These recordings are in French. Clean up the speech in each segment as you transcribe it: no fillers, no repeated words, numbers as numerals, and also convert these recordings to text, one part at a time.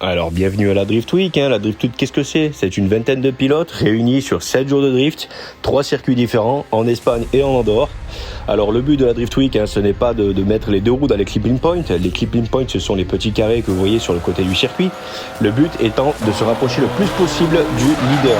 Alors bienvenue à la Drift Week, La Drift Week, qu'est-ce que c'est? C'est une vingtaine de pilotes réunis sur 7 jours de drift, 3 circuits différents en Espagne et en Andorre. Alors le but de la Drift Week, ce n'est pas de mettre les deux roues dans les clipping points. Les clipping points, ce sont les petits carrés que vous voyez sur le côté du circuit. Le but étant de se rapprocher le plus possible du leader.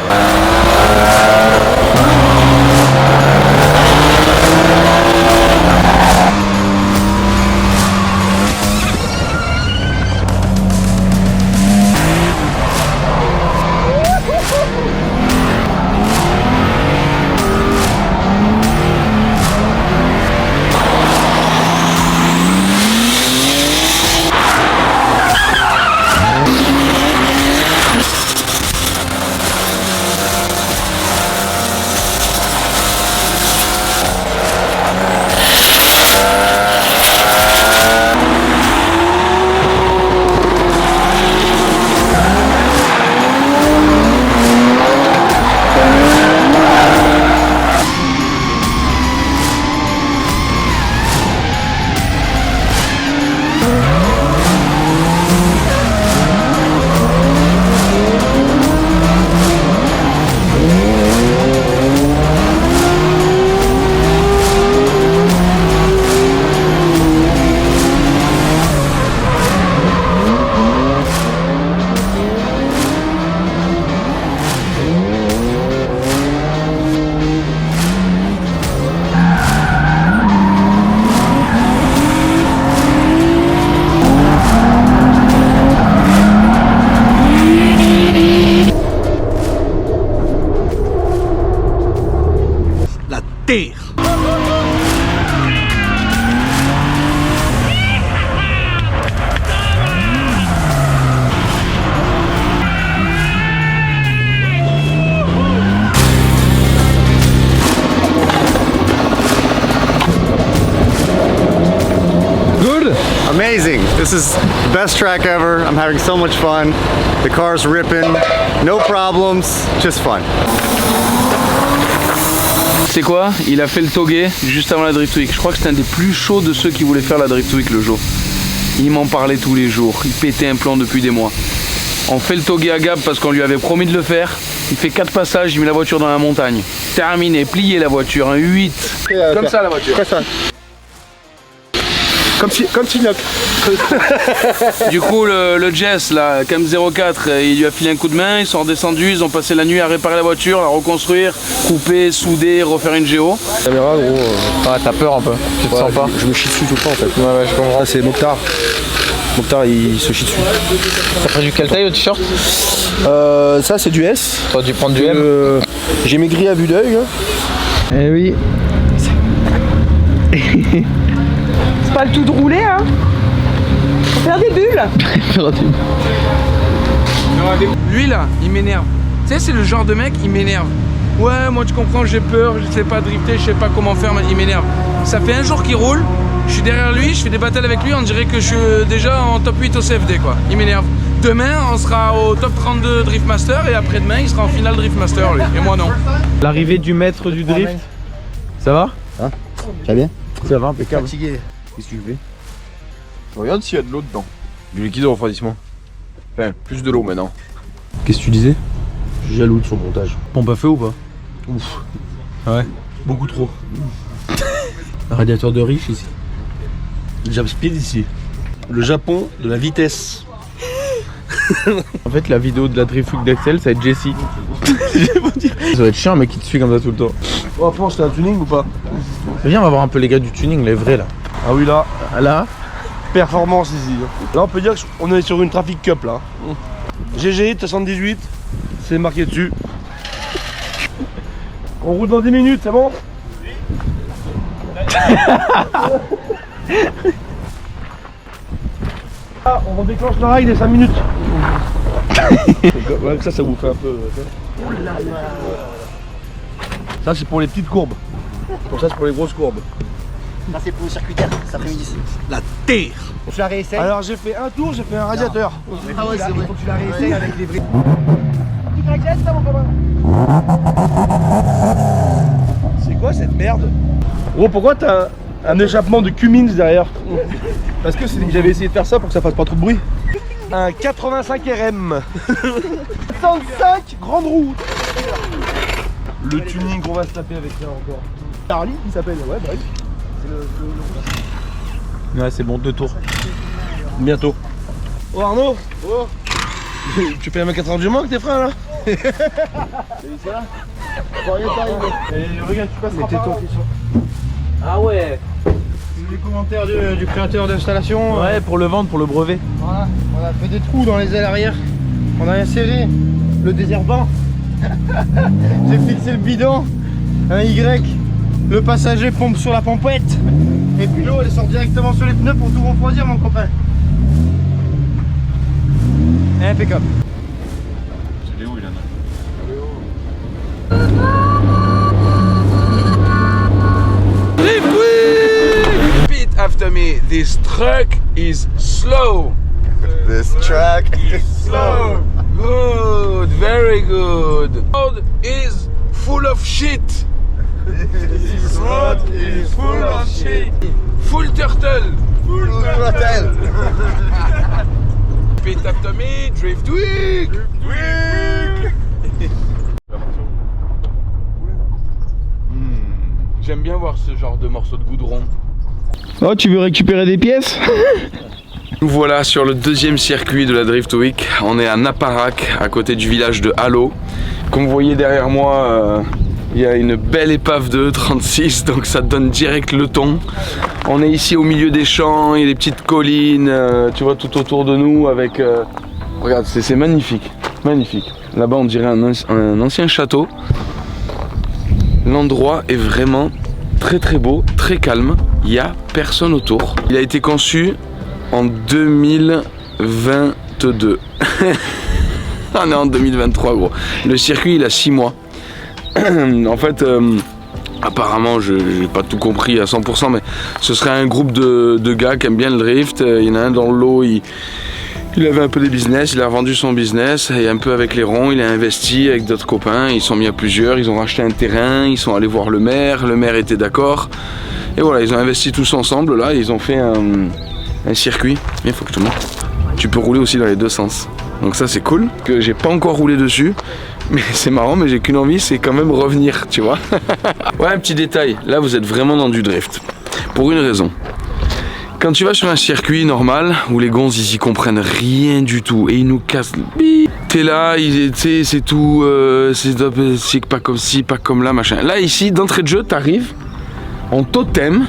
Amazing. This is the best track ever. I'm having so much fun. The car's ripping. No problems. Just fun. C'est quoi? Il a fait le Togé juste avant la Drift Week. Je crois que c'était un des plus chauds de ceux qui voulaient faire la Drift Week le jour. Il m'en parlait tous les jours. Il pétait un plan depuis des mois. On fait le Togé à Gab parce qu'on lui avait promis de le faire. Il fait 4 passages, il met la voiture dans la montagne. Terminé, plié la voiture, un 8. Comme ça la voiture. Comme Chinook. Du coup le Jess là, Cam 04, il lui a filé un coup de main, ils sont redescendus, ils ont passé la nuit à réparer la voiture, la reconstruire, couper, souder, refaire une géo. Caméra gros. T'as peur un peu, tu te sens pas? Je me chie dessus tout le temps en fait. Ouais, je comprends. Ah, c'est Mokhtar. Mokhtar il se chie dessus. T'as pris du quelle taille au t-shirt? Ça c'est du S. T'aurais dû prendre du M. J'ai maigri à vue d'œil. Eh oui. C'est pas le tout de rouler, hein. Faut faire des bulles. Lui là, il m'énerve. Tu sais, c'est le genre de mec, il m'énerve. Ouais, moi tu comprends, j'ai peur, je sais pas drifter, je sais pas comment faire, mais il m'énerve. Ça fait un jour qu'il roule, je suis derrière lui, je fais des battles avec lui, on dirait que je suis déjà en top 8 au CFD quoi. Il m'énerve. Demain, on sera au top 32 Drift Master et après-demain, il sera en finale Drift Master lui. Et moi non. L'arrivée du maître du drift, ça va? Hein? Ça va bien? Ça va, impeccable. Fatigué. Qu'est-ce que tu fais? Regarde s'il y a de l'eau dedans. Du liquide de refroidissement. Enfin, plus de l'eau maintenant. Qu'est-ce que tu disais? Je suis jaloux de son montage. Pompe à feu ou pas? Ouf. Ouais. Beaucoup trop. Un radiateur de riche ici. Jab speed ici. Le Japon de la vitesse. En fait, la vidéo de la Drift Week d'Axel, ça va être Jessie. Ça va être chiant, un mec qui te suit comme ça tout le temps. Oh, après on se fait un tuning ou pas? Viens, on va voir un peu les gars du tuning, les vrais là. Ah oui là. Là, Performance ici. Là on peut dire qu'on est sur une Traffic Cup là. GG 78, c'est marqué dessus. On roule dans 10 minutes, c'est bon? Ah, on déclenche le rail des 5 minutes. Ouais, ça vous fait un peu. Ça c'est pour les petites courbes. Pour ça c'est pour les grosses courbes. Ça c'est pour le circuitaire cet après-midi. La terre. Tu la réessayes? Alors j'ai fait un tour, j'ai fait un radiateur. Ah ouais, c'est vrai. Faut que tu la réessayes avec les vrais. Tu t'inquiètes ça mon copain? C'est quoi cette merde? Gros, pourquoi t'as un échappement de Cummins derrière? Parce que j'avais essayé de faire ça pour que ça fasse pas trop de bruit. un 85 RM. 65 grande roue. Le tuning qu'on va se taper avec ça encore. Charlie qui s'appelle, ouais bah oui. C'est Ouais, c'est bon, 2 tours. bientôt. Oh Arnaud. Oh. Tu payes un 4 heures du mois avec tes frères là. C'est ça. Regarde, tu passeras par là. Ah ouais. Les commentaires du créateur d'installation. Ouais, pour le vendre, pour le brevet. Voilà, on a fait des trous dans les ailes arrière. On a inséré le désherbant. J'ai fixé le bidon, un Y. Le passager pompe sur la pompette. Et puis l'eau elle sort directement sur les pneus pour tout refroidir mon copain. Impeccable. C'est Léo, il en a. Repeat after me. This truck is slow. This track is Slow. Good. Very good. Road is full of shit. This road is full of shit. Full turtle. full throttle. Repeat after me. Drift week. J'aime bien voir ce genre de morceaux de goudron. Oh, tu veux récupérer des pièces? Nous voilà sur le deuxième circuit de la Drift Week. On est à Naparac, à côté du village de Halo. Comme vous voyez derrière moi, il y a une belle épave de E36, donc ça donne direct le ton. On est ici au milieu des champs, il y a des petites collines, tu vois, tout autour de nous avec... regarde, c'est magnifique, magnifique. Là-bas on dirait un ancien château. L'endroit est vraiment très très beau, très calme. Il n'y a personne autour. Il a été conçu en 2022. On est en 2023 gros. Le circuit il a 6 mois. En fait, apparemment, je n'ai pas tout compris à 100%, mais ce serait un groupe de gars qui aiment bien le drift. Il y en a un dans le lot, il avait un peu des business, il a vendu son business et un peu avec les ronds, il a investi avec d'autres copains, ils sont mis à plusieurs, ils ont racheté un terrain, ils sont allés voir le maire était d'accord. Et voilà, ils ont investi tous ensemble là, ils ont fait un circuit. Il faut que je te montre. Tu peux rouler aussi dans les deux sens. Donc ça c'est cool, que j'ai pas encore roulé dessus. Mais c'est marrant, mais j'ai qu'une envie, c'est quand même revenir, tu vois. Ouais, un petit détail, là vous êtes vraiment dans du drift. Pour une raison. Quand tu vas sur un circuit normal, où les gonzes ils y comprennent rien du tout, et ils nous cassent le bip. T'es là, c'est tout, c'est pas comme ci, pas comme là, machin. Là ici, d'entrée de jeu, t'arrives, en totem,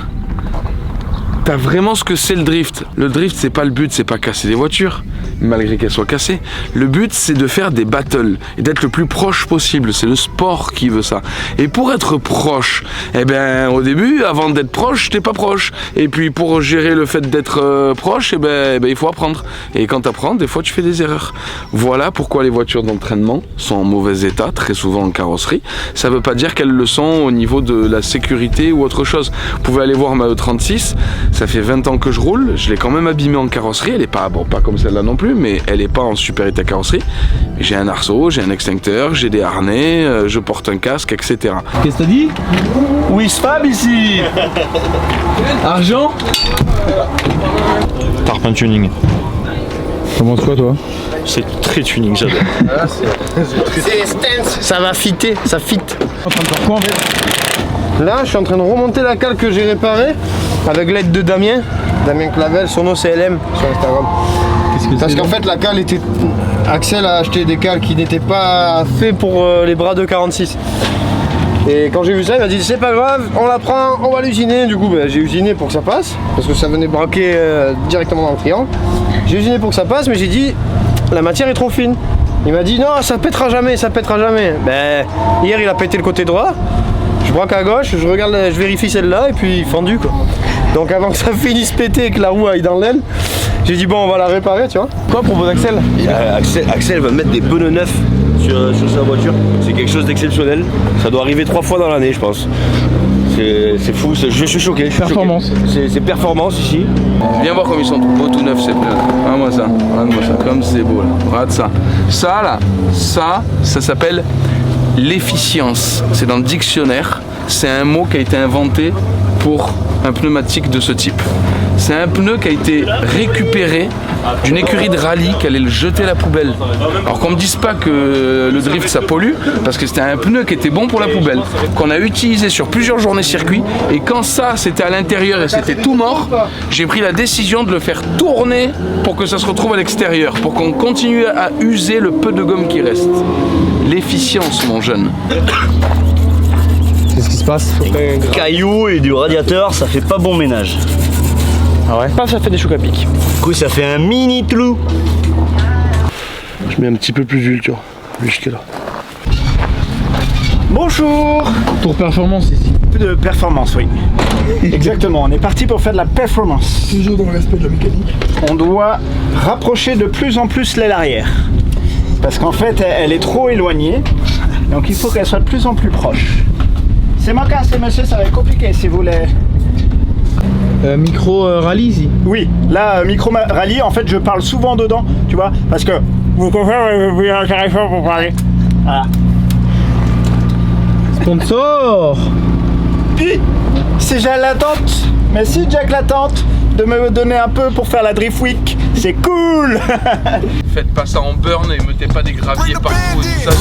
t'as vraiment ce que c'est le drift. Le drift, c'est pas le but, c'est pas casser des voitures, malgré qu'elles soient cassées. Le but, c'est de faire des battles et d'être le plus proche possible. C'est le sport qui veut ça. Et pour être proche, eh ben, au début, avant d'être proche, t'es pas proche. Et puis pour gérer le fait d'être proche, eh ben, il faut apprendre. Et quand t'apprends, des fois, tu fais des erreurs. Voilà pourquoi les voitures d'entraînement sont en mauvais état, très souvent en carrosserie. Ça veut pas dire qu'elles le sont au niveau de la sécurité ou autre chose. Vous pouvez aller voir ma E36. Ça fait 20 ans que je roule, je l'ai quand même abîmée en carrosserie, elle est pas, bon, pas comme celle-là non plus, mais elle est pas en super état carrosserie. J'ai un arceau, j'ai un extincteur, j'ai des harnais, je porte un casque, etc. Qu'est-ce que t'as dit? Wisfab ici. Argent? Tarpin tuning. T'en penses quoi toi? C'est très tuning, j'adore. C'est stance, ça va fitter, ça fit. En train de faire quoi en fait? Là, je suis en train de remonter la cale que j'ai réparée avec l'aide de Damien Clavel, son nom c'est LM sur Instagram. Parce qu'en fait, la cale était. Axel a acheté des cales qui n'étaient pas faits pour les bras de 46. Et quand j'ai vu ça, il m'a dit c'est pas grave, on la prend, on va l'usiner. Du coup, j'ai usiné pour que ça passe parce que ça venait braquer directement dans le triangle. J'ai usiné pour que ça passe, mais j'ai dit la matière est trop fine. Il m'a dit non, ça pètera jamais, ça pètera jamais. Hier, il a pété le côté droit. Je braque à gauche, je regarde, je vérifie celle-là et puis fendu quoi. Donc avant que ça finisse péter et que la roue aille dans l'aile, j'ai dit bon on va la réparer tu vois. Quoi propose Axel? Axel va mettre des pneus neufs sur sa voiture. C'est quelque chose d'exceptionnel. Ça doit arriver 3 fois dans l'année je pense. C'est fou, je suis choqué. Performance. C'est performance ici. Viens voir comme ils sont tout beaux, tout neufs ces pneus. Regarde-moi ça, comme c'est beau là. Regarde ça. Ça là, ça s'appelle l'efficience. C'est dans le dictionnaire. C'est un mot qui a été inventé pour un pneumatique de ce type. C'est un pneu qui a été récupéré d'une écurie de rallye qui allait le jeter à la poubelle. Alors qu'on me dise pas que le drift ça pollue, parce que c'était un pneu qui était bon pour la poubelle, qu'on a utilisé sur plusieurs journées circuit, et quand ça c'était à l'intérieur et c'était tout mort, j'ai pris la décision de le faire tourner pour que ça se retrouve à l'extérieur, pour qu'on continue à user le peu de gomme qui reste. L'efficience, mon jeune. Qu'est-ce qui se passe? Cailloux et du radiateur, ça fait pas bon ménage. Ah ouais? Pas, ça fait des chocs à pic. Du coup, ça fait un mini clou. Je mets un petit peu plus d'huile, tu vois, jusque là. Bonjour. Pour performance ici. De performance, oui. Exactement, on est parti pour faire de la performance. Toujours dans le respect de la mécanique. On doit rapprocher de plus en plus l'aile arrière. Parce qu'en fait, elle est trop éloignée. Donc il faut qu'elle soit de plus en plus proche. C'est ma casse, monsieur, ça va être compliqué si vous voulez. Micro rallye ici. Oui, là, micro rallye, en fait, je parle souvent dedans, tu vois, parce que vous comprenez, intéressant pour parler. Voilà. Sponsor. Puis, c'est Jack l'attente. Merci Jack l'attente de me donner un peu pour faire la Drift Week. C'est cool. Faites pas ça en burn et mettez pas des graviers partout et tout ça.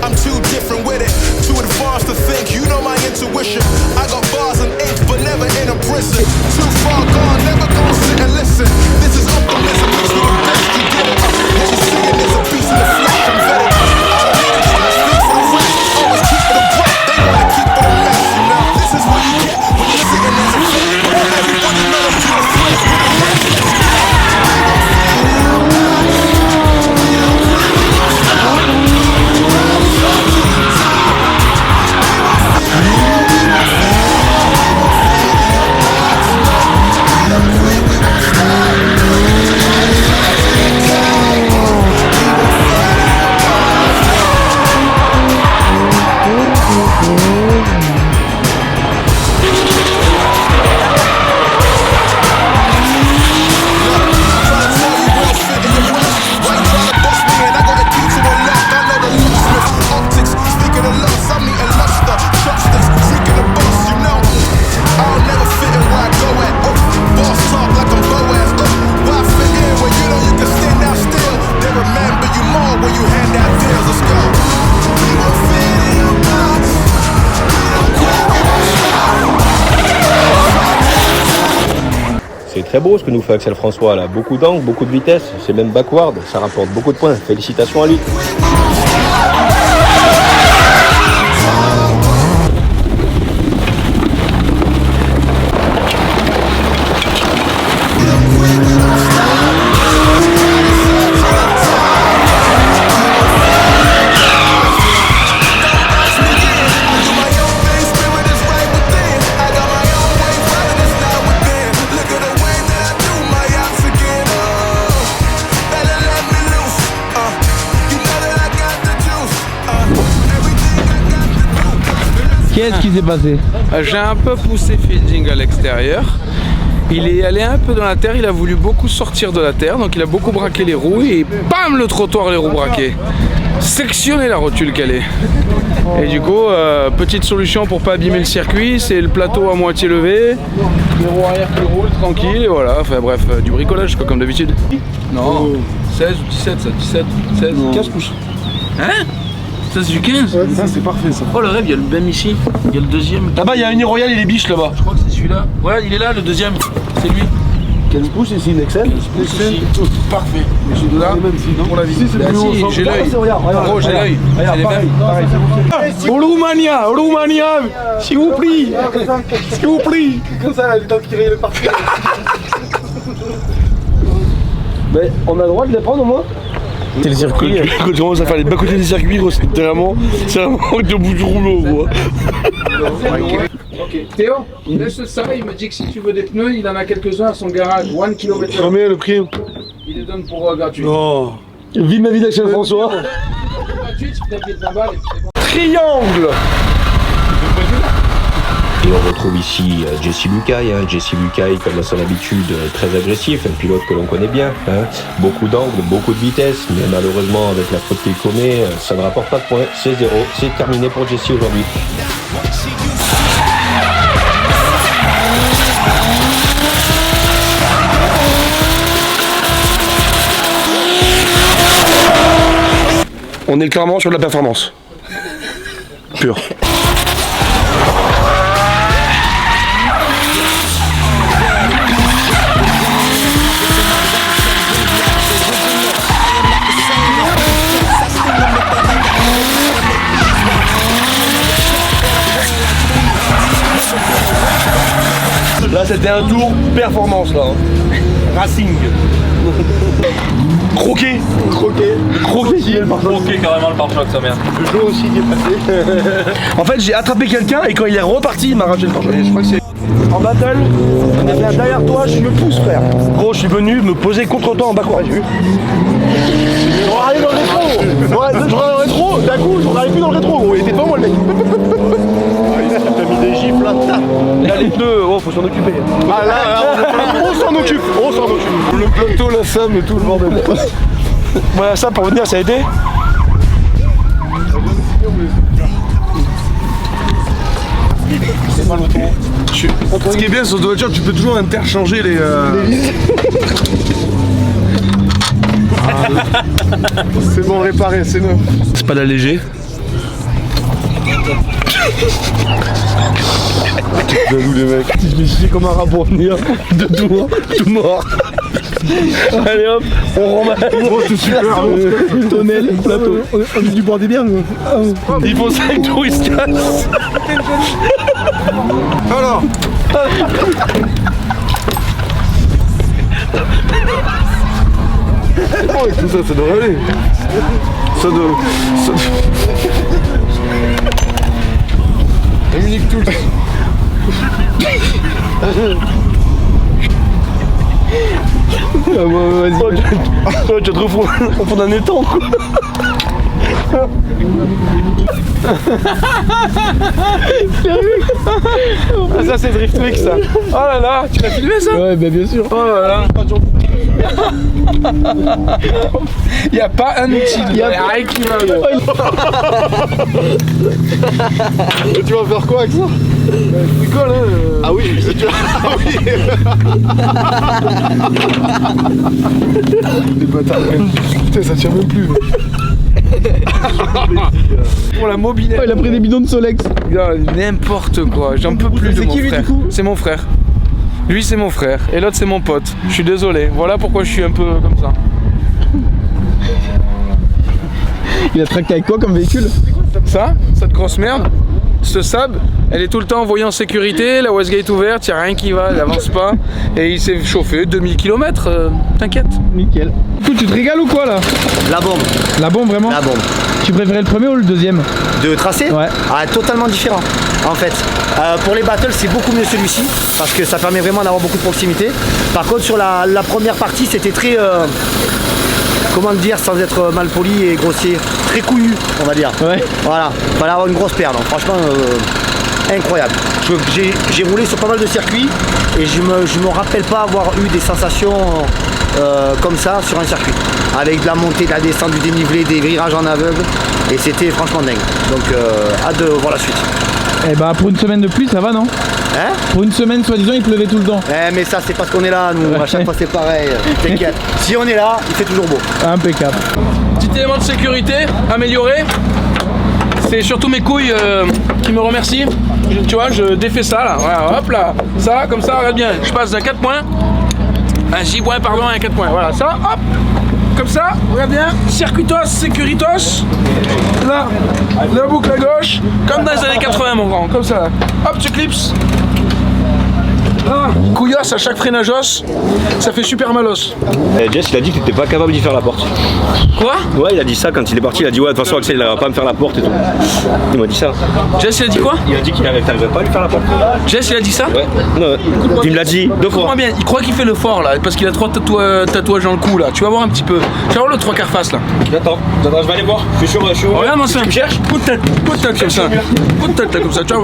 I'm too different with it, too advanced to think. You know my intuition. I got bars and ink, but never in a prison. Too far gone, never gonna sit and listen. This is optimism, mixed with the best you get it. What you seeing is a piece of the flesh I'm vetted. I don't need to try to speak for the rest. Always keep it a breath, they wanna keep it a mess. You know, this is what you get when you're sitting as a kid. Everybody know I'm too afraid with the rest. C'est très beau ce que nous fait Axel François là, beaucoup d'angles, beaucoup de vitesse, c'est même backward, ça rapporte beaucoup de points, félicitations à lui. Qu'est-ce qui s'est passé? J'ai un peu poussé Fielding à l'extérieur. Il est allé un peu dans la terre, il a voulu beaucoup sortir de la terre, donc il a beaucoup braqué les roues et bam, le trottoir, les roues braquées. Sectionner la rotule qu'elle est. Et du coup, petite solution pour pas abîmer le circuit, c'est le plateau à moitié levé, les roues arrière qui roulent tranquille, et voilà, enfin bref, du bricolage quoi, comme d'habitude. Non, 16 ou 17, ça, 17, 16, 15 pouces. Hein? Ça c'est du 15? Ouais, ça c'est parfait ça. Oh le rêve, il y a le même ici, il y a le deuxième. Là-bas il y a une Royale et les biches là-bas. Je crois que c'est celui-là. Ouais, il est là, le deuxième, c'est lui. 15 pouces ici, une Excel. Parfait. Mais j'ai de là pour la vie. J'ai l'œil. Gros, j'ai l'œil. C'est les mêmes. Roumania, Roumania, s'il vous plaît. S'il vous plaît. Comme ça, là, le temps de tirer le parti. Mais on a le droit de les prendre au moins. C'est le circuit. Quand tu commences à faire les bas-côtés des circuits, gros, c'est vraiment de bout du rouleau, gros. Ok, Théo, il laisse ça, il me dit que si tu veux des pneus, il en a quelques-uns à son garage, 1 km. Combien le prix? Il les donne pour gratuit. Oh, vive ma vie d'Axel François. Gratuit, tu peux payer 20 balles et puis c'est bon. Triangle. Et on retrouve ici Jesse Lukai, Jesse Lukai comme à son habitude très agressif, un pilote que l'on connaît bien, beaucoup d'angles, beaucoup de vitesse, mais malheureusement avec la faute qu'il commet, ça ne rapporte pas de points, c'est 0, c'est terminé pour Jesse aujourd'hui. On est clairement sur de la performance. Pure. Là c'était un tour performance là. Racing. Croquer. Croquer carrément le pare-choc, sa mère. Le jour aussi qui est passé. En fait j'ai attrapé quelqu'un et quand il est reparti il m'a arraché le pare-choc. Je crois que c'est en battle, on est bien derrière toi, je me pousse frère. Gros je suis venu me poser contre toi en bas quoi, j'ai vu. On arrive dans le rétro. Ouais, je rentre dans le rétro, d'un coup on n'arrive plus dans le rétro gros, il était devant moi le mec. T'as mis des gifles là. Là les deux, oh faut s'en occuper. Ah là, on s'en occupe. Le plateau, la somme et tout le bordel. Voilà ça pour venir ça a aidé. Ce qui est bien sur cette voiture, tu peux toujours interchanger les... C'est bon réparé, c'est neuf. C'est pas d'alléger. Jaloux les mecs. Je me suis comme un rat pour venir de tout mort. Allez hop, on ramasse. Oh, c'est super. Tonnel, plateau. On est du bord des biens. Ils font 5 tours, ils se cassent. Alors. Oh, tout ça, ça devrait aller. Ça doit... Dominique tout le temps. Vas-y. Oh, tu vas te refondre au fond d'un étang quoi. Ah, ça c'est Drift Week ça. Oh là là, tu l'as filmé ça? Ouais bah bien sûr. Oh là là. Y'a pas un outil, y'a rien qui va. Tu vas faire quoi avec ça? C'est quoi là? Ah oui, ah oui. Les bâtards. Putain ça tient même plus. Pour la mobilette. Oh, il a pris des bidons de Solex. N'importe quoi, j'en peux plus de mon frère. C'est mon frère. Lui c'est mon frère et l'autre c'est mon pote. Je suis désolé, voilà pourquoi je suis un peu comme ça. Il a traqué avec quoi comme véhicule? Ça, cette grosse merde. Ce Saab, elle est tout le temps envoyée en sécurité, la Westgate ouverte, y'a rien qui va, elle avance pas. Et il s'est chauffé 2000 km, t'inquiète. Nickel. Écoute, tu te régales ou quoi là? La bombe. La bombe vraiment? La bombe. Tu préférais le premier ou le deuxième? De tracé? Ouais. Ah, totalement différent en fait. Pour les battles c'est beaucoup mieux celui-ci parce que ça permet vraiment d'avoir beaucoup de proximité. Par contre sur la première partie c'était très... comment le dire sans être mal poli et grossier, très couillu on va dire. Ouais. Voilà, fallait avoir une grosse paire, donc franchement incroyable. J'ai roulé sur pas mal de circuits et je me rappelle pas avoir eu des sensations comme ça sur un circuit. Avec de la montée, de la descente, du dénivelé, des virages en aveugle et c'était franchement dingue. Donc hâte de voir la suite. Eh bah pour une semaine de pluie ça va non? Hein? Pour une semaine soi-disant il pleuvait tout le temps. Eh mais ça c'est parce qu'on est là nous, à chaque fois c'est pareil, t'inquiète. Si on est là, il fait toujours beau. Impeccable. Petit élément de sécurité amélioré, c'est surtout mes couilles qui me remercient. Tu vois, je défais ça là, voilà, hop là, ça comme ça, regarde bien, je passe d'un 4 points, un 6 points pardon, un 4 points, voilà, ça, hop, comme ça, regarde bien, circuitos, sécuritos, là, la boucle à gauche, comme dans les années 80 mon grand, comme ça, hop, tu clips. Ah, couillasse à chaque freinagos, ça fait super malos. Jess il a dit que t'étais pas capable d'y faire la porte. Quoi? Ouais il a dit ça quand il est parti, il a dit ouais de toute façon Axel il va pas me faire la porte et tout. Il m'a dit ça. Jess il a dit quoi? Il a dit qu'il t'arrivait pas à lui faire la porte. Jess il a dit ça? Ouais. Non, il me l'a dit 2 fois. Écoute-moi bien, il croit qu'il fait le fort là, parce qu'il a 3 tatouages dans le cou là. Tu vas voir un petit peu. Tu vas voir le 3 quarts face là. Attends, je vais aller voir. Je suis chaud. Regarde mon ça. Tu me cherches? Coup de tête comme ça. Coup de tête là comme ça, ciao.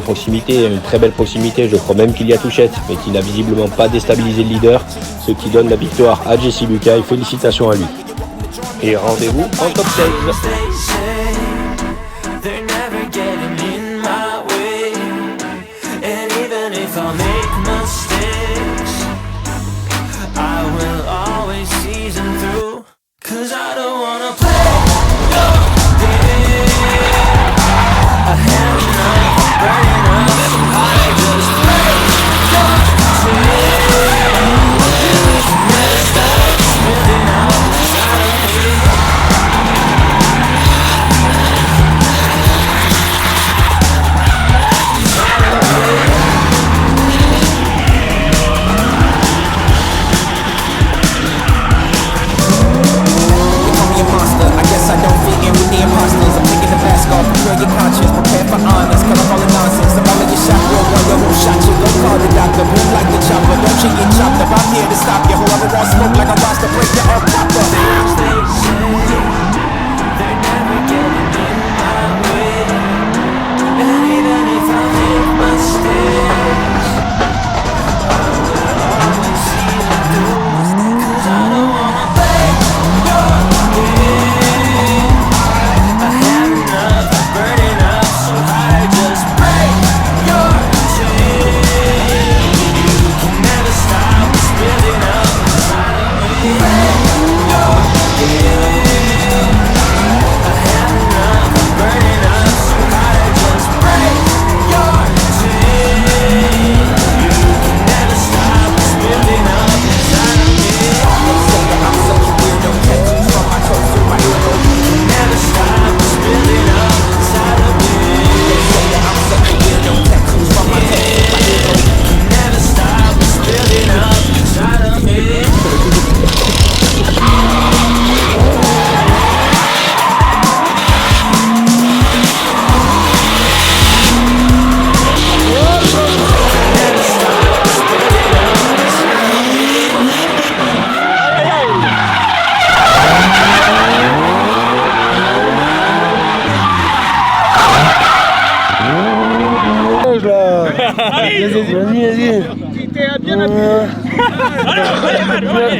proximité, une très belle proximité. Je crois même qu'il y a touchette, mais qui n'a visiblement pas déstabilisé le leader, ce qui donne la victoire à Jesse Buckay. Félicitations à lui. Et rendez-vous en top 16. Vas-y. T'es bien appuyé.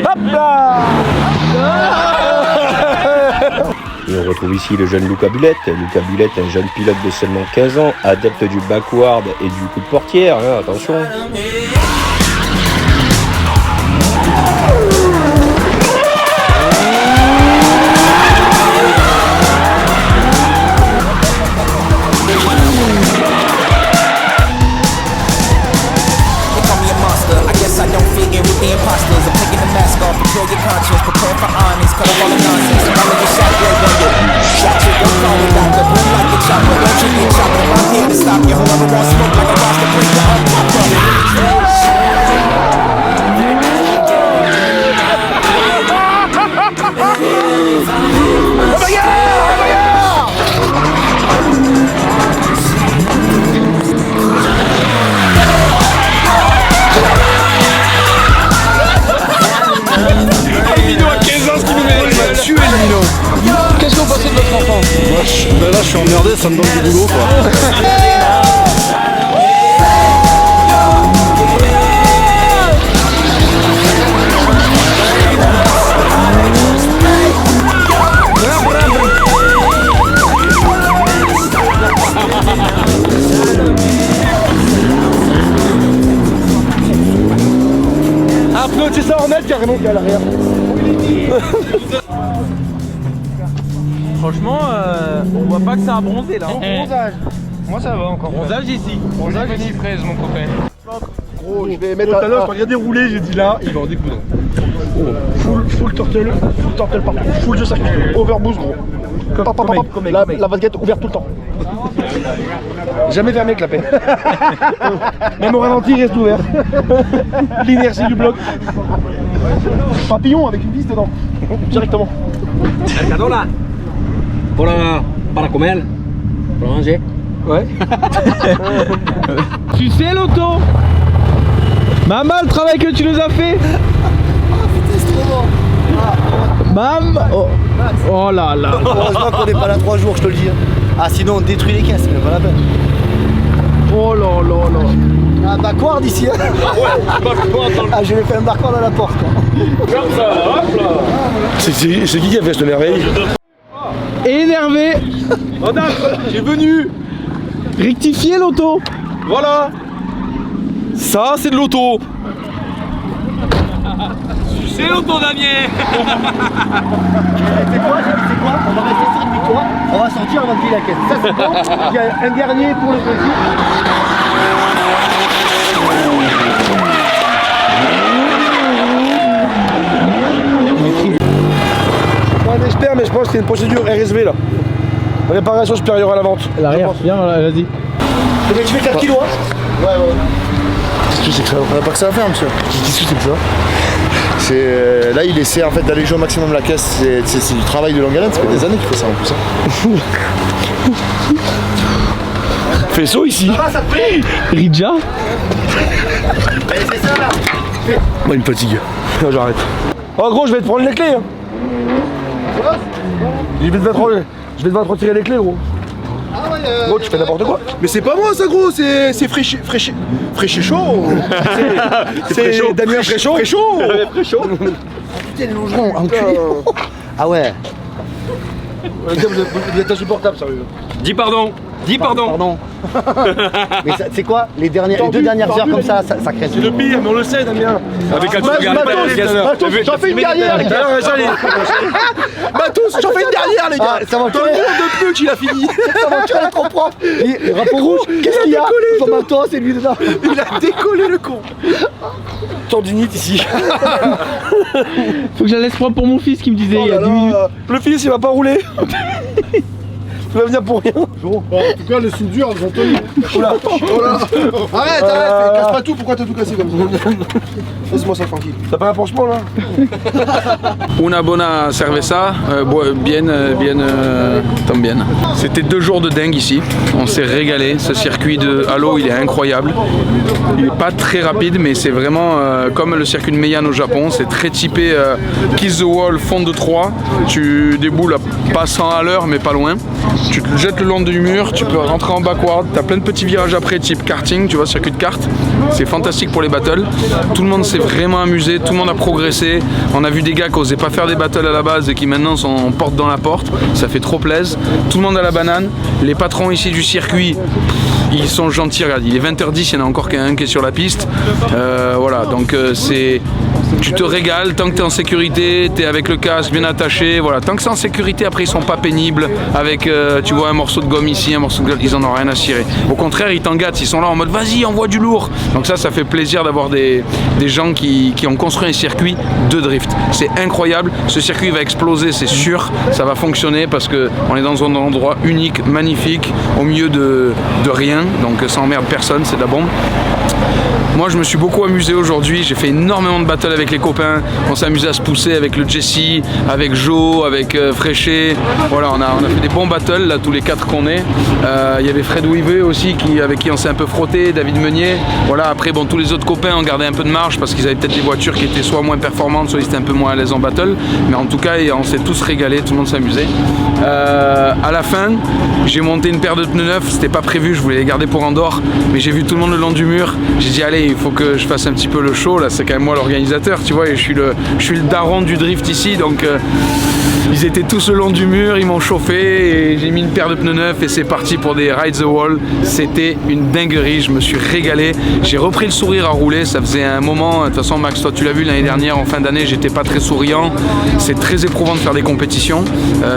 Hop là. Et on retrouve ici le jeune Luca Bulette. Luca Bulette, un jeune pilote de seulement 15 ans, adepte du backward et du coup de portière, hein, attention. Qu'est-ce que vous pensez de votre enfant? Là je suis emmerdé, ça me donne du boulot quoi. Un pneu de 600 mètres carrément qui est à l'arrière. Franchement, on voit pas que c'est un bronzé là. Bronzage. Moi ça va encore. Bronzage ici. Bronzage vanille fraise, mon copain. Gros, je vais mettre. Tout à l'heure, je regardais rouler, j'ai dit là, il va en découdre. Full turtle partout, full de circuit, overboost gros. La vasquette ouverte tout le temps. Jamais fermé avec la paix. Même au ralenti, il reste ouvert. L'inertie du bloc. Papillon avec une vis dedans. Directement. Mercadona. Para comer. Pour manger. Ouais. Tu sais l'auto. Maman, le travail que tu nous as fait. Mam. Oh là là. Heureusement qu'on n'est pas là 3 jours, je te le dis. Ah sinon on détruit les caisses, mais pas la peine. Oh là là là. Un backward ici. Hein. Ah, je vais faire un backward à la porte. Comme ça, hop là. C'est qui a fait cette merveille? Énervé. J'ai venu Rectifier l'auto. Voilà. Ça, c'est de l'auto. C'est l'auto Damien. C'est quoi? On va rester sur une victoire. On va sortir, on va plier la caisse. Ça, c'est bon. Il y a un dernier pour le plaisir. Pas un expert, mais je pense que c'est une procédure RSV là. Réparation supérieure à la vente. L'arrière, viens, vas-y. Mais tu fais 4 kilos, hein? Ouais. Qu'est-ce que c'est que ça? On n'a pas que ça à faire, monsieur. Qu'est-ce que c'est que ça? C'est là, il essaie en fait d'aller jouer au maximum la caisse. C'est du travail de longue haleine. Ça fait des années qu'il fait ça en plus. Faisceau ici. Ça va, ça te plaît? Ridja. C'est ça là. Moi, il me fatigue. Non, j'arrête. Oh gros, je vais te prendre les clés. Hein. Je vais devoir te retirer les clés, gros. Ah ouais, gros, tu fais n'importe quoi. Mais c'est pas moi ça, gros, c'est Fréchéchaud. C'est Damien Fréchaud. Putain, les longerons, enculé. Ah ouais. Vous êtes insupportable, sérieux. Dis pardon. Pardon. Mais c'est quoi les deux dernières heures comme ça crée. C'est le pire, mais on le sait, Damien. Avec un truc j'en fais une dernière, les gars. Matos, j'en fais une dernière, les gars. Ça va dans le monde de plus qu'il a fini. Ça va tuer trop propre. Le drapeau rouge, qu'est-ce qu'il y a? Son Matos, c'est lui dedans. Il a décollé le con. Tendinite ici. Faut que je la laisse propre pour mon fils qui me disait il y a 10 minutes. Le fils, il va pas rouler. Tu vas venir pour rien. Bon, en tout cas, les soudures, elles ont tenu. Oula. Arrête, casse pas tout, pourquoi t'as tout cassé comme ça? Laisse-moi ça tranquille. T'as pas un pansement là? Una buona cerveza, bien. C'était 2 jours de dingue ici, on s'est régalé, ce circuit de Halo il est incroyable. Il est pas très rapide mais c'est vraiment comme le circuit de Meian au Japon, c'est très typé Kiss the Wall, fond de 3, tu déboules à pas 100 à l'heure mais pas loin. Tu te jettes le long du mur, tu peux rentrer en backward, tu as plein de petits virages après type karting, tu vois, circuit de kart. C'est fantastique pour les battles. Tout le monde s'est vraiment amusé, tout le monde a progressé. On a vu des gars qui n'osaient pas faire des battles à la base et qui maintenant sont porte dans la porte. Ça fait trop plaisir. Tout le monde a la banane. Les patrons ici du circuit, ils sont gentils. Regarde, il est 20h10, il y en a encore qu'un qui est sur la piste. Voilà, donc tu te régales tant que tu es en sécurité, tu es avec le casque bien attaché. Voilà, tant que c'est en sécurité, après ils sont pas pénibles avec tu vois un morceau de gomme ici, un morceau de gomme, ils en ont rien à cirer. Au contraire, ils t'engâtent, ils sont là en mode vas-y, envoie du lourd. Donc ça fait plaisir d'avoir des gens qui ont construit un circuit de drift. C'est incroyable, ce circuit va exploser, c'est sûr, ça va fonctionner parce qu'on est dans un endroit unique, magnifique, au milieu de rien, donc ça emmerde personne, c'est de la bombe. Moi je me suis beaucoup amusé aujourd'hui, j'ai fait énormément de battles avec les copains, on s'est amusé à se pousser avec le Jesse, avec Joe, avec Fréchet, voilà on a fait des bons battles là tous les 4 qu'on est. Il y avait Fred Weaver aussi avec qui on s'est un peu frotté, David Meunier, voilà après bon tous les autres copains ont gardé un peu de marge parce qu'ils avaient peut-être des voitures qui étaient soit moins performantes, soit ils étaient un peu moins à l'aise en battle, mais en tout cas on s'est tous régalés, tout le monde s'est amusé. À la fin j'ai monté une paire de pneus neufs, c'était pas prévu, je voulais les garder pour Andorre, mais j'ai vu tout le monde le long du mur, j'ai dit allez il faut que je fasse un petit peu le show là, c'est quand même moi l'organisateur tu vois et je suis le daron du drift ici donc ils étaient tous le long du mur, ils m'ont chauffé et j'ai mis une paire de pneus neufs et c'est parti pour des Ride the Wall. C'était une dinguerie, je me suis régalé, j'ai repris le sourire à rouler, ça faisait un moment, de toute façon Max toi tu l'as vu l'année dernière en fin d'année j'étais pas très souriant, c'est très éprouvant de faire des compétitions,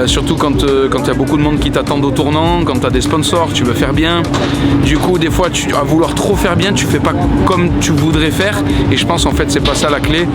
surtout quand il y a beaucoup de monde qui t'attendent au tournant, quand tu as des sponsors, tu veux faire bien, du coup des fois à vouloir trop faire bien tu fais pas comme tu voudrais faire et je pense en fait c'est pas ça la clé.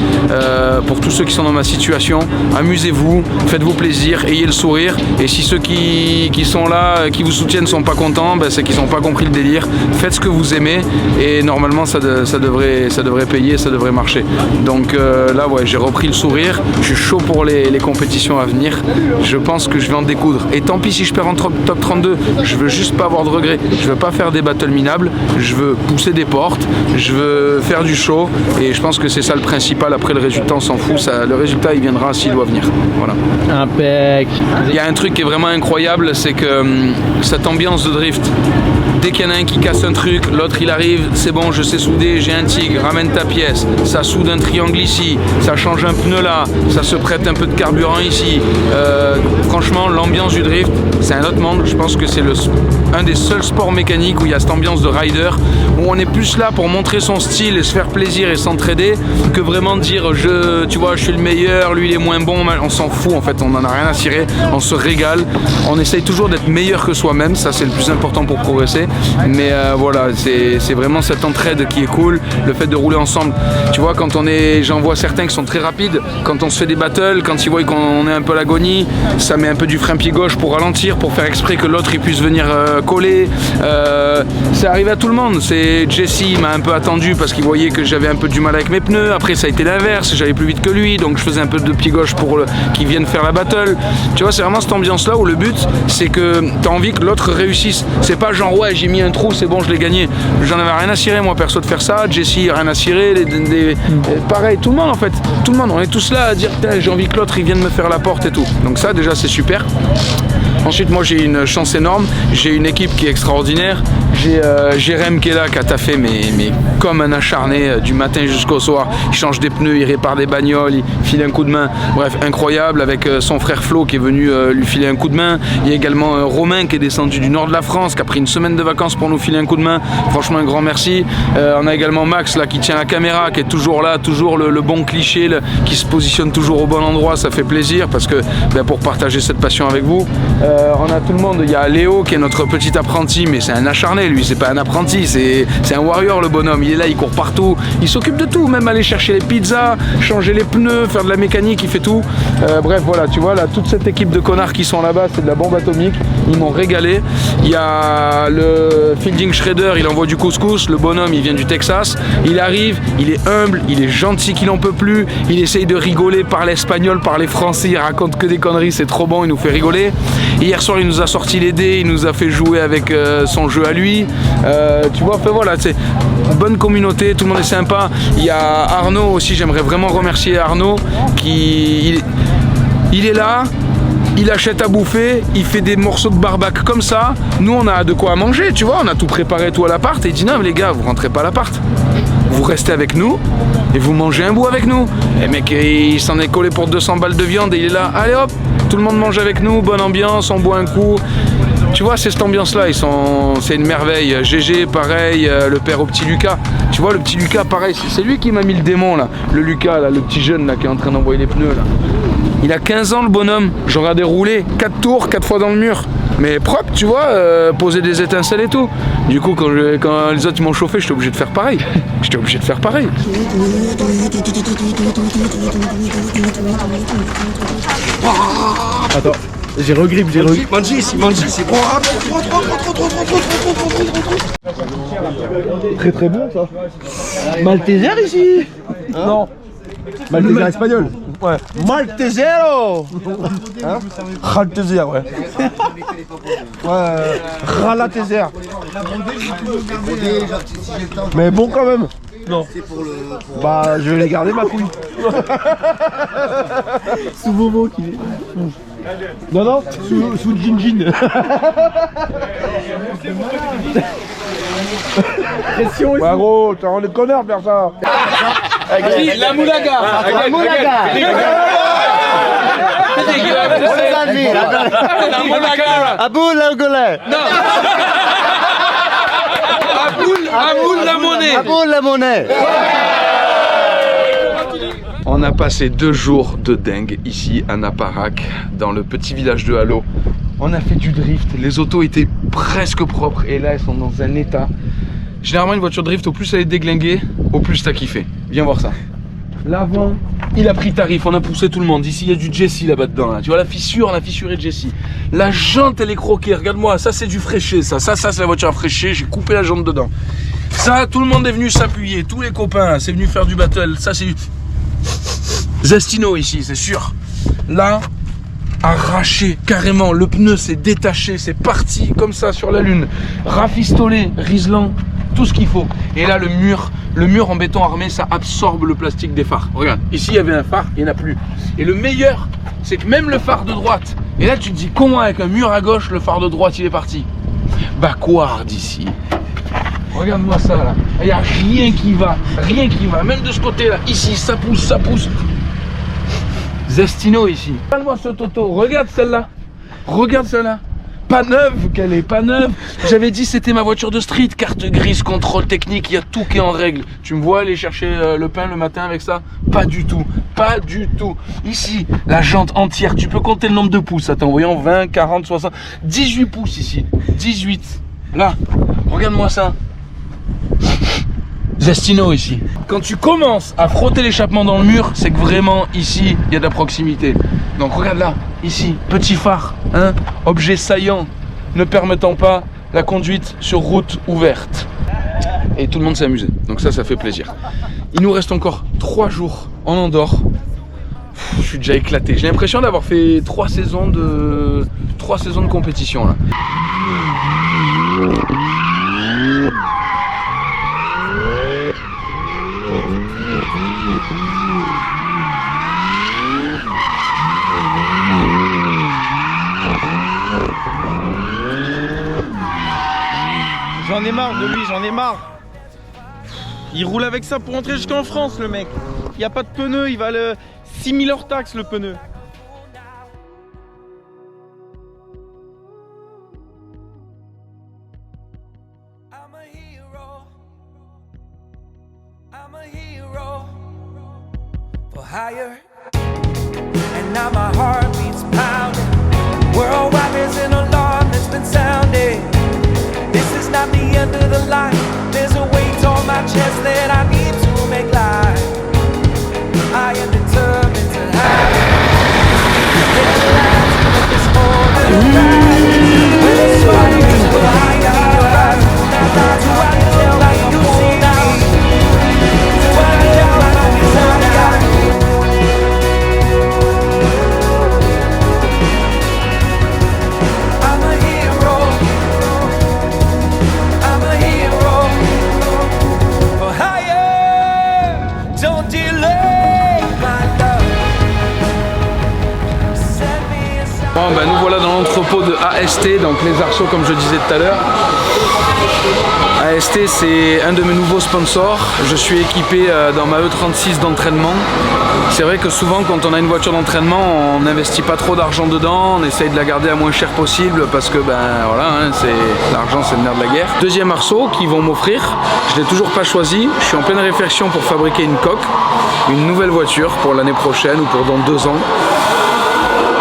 Pour tous ceux qui sont dans ma situation, amusez-vous, faites-vous plaisir, ayez le sourire et si ceux qui sont là, qui vous soutiennent sont pas contents, ben, c'est qu'ils n'ont pas compris le délire. Faites ce que vous aimez et normalement ça devrait payer, ça devrait marcher. Donc là ouais j'ai repris le sourire, je suis chaud pour les compétitions à venir, je pense que je vais en découdre et tant pis si je perds en top 32, je veux juste pas avoir de regrets, je veux pas faire des battles minables, je veux pousser des potes porte, je veux faire du show et je pense que c'est ça le principal. Après le résultat on s'en fout, le résultat il viendra s'il doit venir. Voilà. Impec. Il y a un truc qui est vraiment incroyable, c'est que cette ambiance de drift, dès qu'il y en a un qui casse un truc, l'autre il arrive, c'est bon, je sais souder, j'ai un tigre, ramène ta pièce, ça soude un triangle ici, ça change un pneu là, ça se prête un peu de carburant ici. Franchement, l'ambiance du drift, c'est un autre monde. Je pense que c'est un des seuls sports mécaniques où il y a cette ambiance de rider, où on est plus là pour montrer son style et se faire plaisir et s'entraider, que vraiment dire tu vois, je suis le meilleur, lui il est moins bon. On s'en fout en fait, on en a rien à cirer, on se régale, on essaye toujours d'être meilleur que soi-même, ça c'est le plus important pour progresser. Mais voilà, c'est vraiment cette entraide qui est cool, le fait de rouler ensemble. Tu vois, quand j'en vois certains qui sont très rapides, quand on se fait des battles, quand ils voient qu'on est un peu à l'agonie, ça met un peu du frein pied gauche pour ralentir, pour faire exprès que l'autre il puisse venir coller. Ça arrive à tout le monde. Jesse m'a un peu attendu parce qu'il voyait que j'avais un peu du mal avec mes pneus. Après ça a été l'inverse, j'allais plus vite que lui, donc je faisais un peu de pied gauche pour qu'il vienne faire la battle. Tu vois, c'est vraiment cette ambiance là où le but c'est que t'as envie que l'autre réussisse. C'est pas genre ouais j'ai mis un trou, c'est bon je l'ai gagné. J'en avais rien à cirer moi perso de faire ça. Jesse rien à cirer. Pareil, tout le monde en fait, tout le monde, on est tous là à dire j'ai envie que l'autre il vienne me faire la porte et tout. Donc ça déjà c'est super. Ensuite moi j'ai une chance énorme, j'ai une équipe qui est extraordinaire. J'ai Jérém qui est là, qui a taffé mais comme un acharné du matin jusqu'au soir. Il change des pneus, il répare des bagnoles, il file un coup de main. Bref, incroyable, avec son frère Flo qui est venu lui filer un coup de main. Il y a également Romain qui est descendu du nord de la France, qui a pris une semaine de vacances pour nous filer un coup de main. Franchement un grand merci. On a également Max là qui tient la caméra, qui est toujours là, toujours le bon cliché, qui se positionne toujours au bon endroit. Ça fait plaisir parce que pour partager cette passion avec vous. On a tout le monde, il y a Léo qui est notre petit apprenti, mais c'est un acharné lui, c'est pas un apprenti, c'est un warrior le bonhomme, il est là, il court partout, il s'occupe de tout, même aller chercher les pizzas, changer les pneus, faire de la mécanique, il fait tout. Bref voilà, tu vois là, toute cette équipe de connards qui sont là-bas, c'est de la bombe atomique, ils m'ont régalé. Il y a le Fielding Shredder, il envoie du couscous, le bonhomme il vient du Texas, il arrive, il est humble, il est gentil qu'il en peut plus, il essaye de rigoler par l'espagnol, par les français, il raconte que des conneries, c'est trop bon, il nous fait rigoler. Hier soir il nous a sorti les dés, il nous a fait jouer avec son jeu à lui. Tu vois, enfin, voilà, c'est une bonne communauté, tout le monde est sympa. Il y a Arnaud aussi, j'aimerais vraiment remercier Arnaud qui il est là. Il achète à bouffer, il fait des morceaux de barbac comme ça. Nous on a de quoi à manger, tu vois, on a tout préparé tout à l'appart. Et il dit non mais les gars, vous rentrez pas à l'appart. Vous restez avec nous et vous mangez un bout avec nous. Et mec, il s'en est collé pour 200 balles de viande et il est là, allez hop, tout le monde mange avec nous, bonne ambiance, on boit un coup. Tu vois, c'est cette ambiance-là, c'est une merveille. GG, pareil, le père au petit Lucas. Tu vois, le petit Lucas, pareil, c'est lui qui m'a mis le démon, là. Le Lucas, là, le petit jeune, là, qui est en train d'envoyer les pneus, là. Il a 15 ans, le bonhomme. J'en regardais rouler 4 tours, 4 fois dans le mur. Mais propre, tu vois, poser des étincelles et tout. Du coup, quand les autres m'ont chauffé, j'étais obligé de faire pareil. Attends. J'ai regrippe. Mangi ici, c'est bon. Très bon ça. Malteser ici. Non. Malteser espagnol. Ouais. Maltesero. Hein? Malteser, ouais. Ouais. Ralateser. Mais bon quand même. Non. Bah, je vais les garder ma couille. Sous Momo qui est. Non, sous Jinjin. Pression aussi. Ouais gros, t'as rendu connard faire ça. La moulaga. La moulaga. Aboul la Angolais. Non. Aboul la monnaie. Aboul la monnaie. On a passé 2 jours de dingue ici à Naparak, dans le petit village de Halo. On a fait du drift, les autos étaient presque propres et là elles sont dans un état. Généralement une voiture de drift, au plus elle est déglinguée, au plus t'as kiffé. Viens voir ça. L'avant, il a pris tarif, on a poussé tout le monde. Ici il y a du Jesse là-bas dedans. Là. Tu vois la fissure, on a fissuré Jesse. La jante elle est croquée, regarde-moi, ça c'est du fraîché, ça c'est la voiture à fraîcher, j'ai coupé la jante dedans. Ça, tout le monde est venu s'appuyer, tous les copains, c'est venu faire du battle, ça c'est du... Zestino ici, c'est sûr. Là, arraché carrément, le pneu s'est détaché, c'est parti comme ça sur la lune. Rafistolé, Riesland, tout ce qu'il faut. Et là, le mur en béton armé, ça absorbe le plastique des phares. Regarde, ici il y avait un phare, il n'y en a plus. Et le meilleur, c'est que même le phare de droite, et là tu te dis comment avec un mur à gauche, le phare de droite il est parti. Backward ici. Regarde-moi ça là, il n'y a rien qui va, même de ce côté là, ici ça pousse. Zestino ici. Regarde-moi ce Toto, regarde celle-là, pas neuve, qu'elle est pas neuve. J'avais dit c'était ma voiture de street, carte grise, contrôle technique, il y a tout qui est en règle. Tu me vois aller chercher le pain le matin avec ça? Pas du tout. Ici, la jante entière, tu peux compter le nombre de pouces, attends, voyons, 20, 40, 60, 18 pouces ici, 18. Là, regarde-moi ça. Zestino ici. Quand tu commences à frotter l'échappement dans le mur, c'est que vraiment ici il y a de la proximité. Donc regarde là, ici, petit phare, hein, objet saillant ne permettant pas la conduite sur route ouverte. Et tout le monde s'est amusé, donc ça fait plaisir. Il nous reste encore 3 jours en Andorre. Je suis déjà éclaté. J'ai l'impression d'avoir fait 3 saisons de compétition là. J'en ai marre de lui, j'en ai marre. Il roule avec ça pour rentrer jusqu'en France, le mec. Il n'y a pas de pneu, il va le 6000 hors taxe le pneu. Higher, and now my heart beats pounding. Worldwide there's an alarm that's been sounding. This is not the end of the line. There's a weight on my chest that I need to make light. I am determined to have this order right. When it's fun, you go higher. That's why I tell like you see now. That's why I tell like you see now. Bon, ben, nous voilà dans l'entrepôt de AST, donc les arceaux comme je disais tout à l'heure. AST c'est un de mes nouveaux sponsors. Je suis équipé dans ma E36 d'entraînement. C'est vrai que souvent quand on a une voiture d'entraînement, on n'investit pas trop d'argent dedans, on essaye de la garder à moins cher possible parce que ben voilà, hein, l'argent c'est le nerf de la guerre. Deuxième arceau qu'ils vont m'offrir, je l'ai toujours pas choisi. Je suis en pleine réflexion pour fabriquer une coque, une nouvelle voiture pour l'année prochaine ou pour dans 2 ans.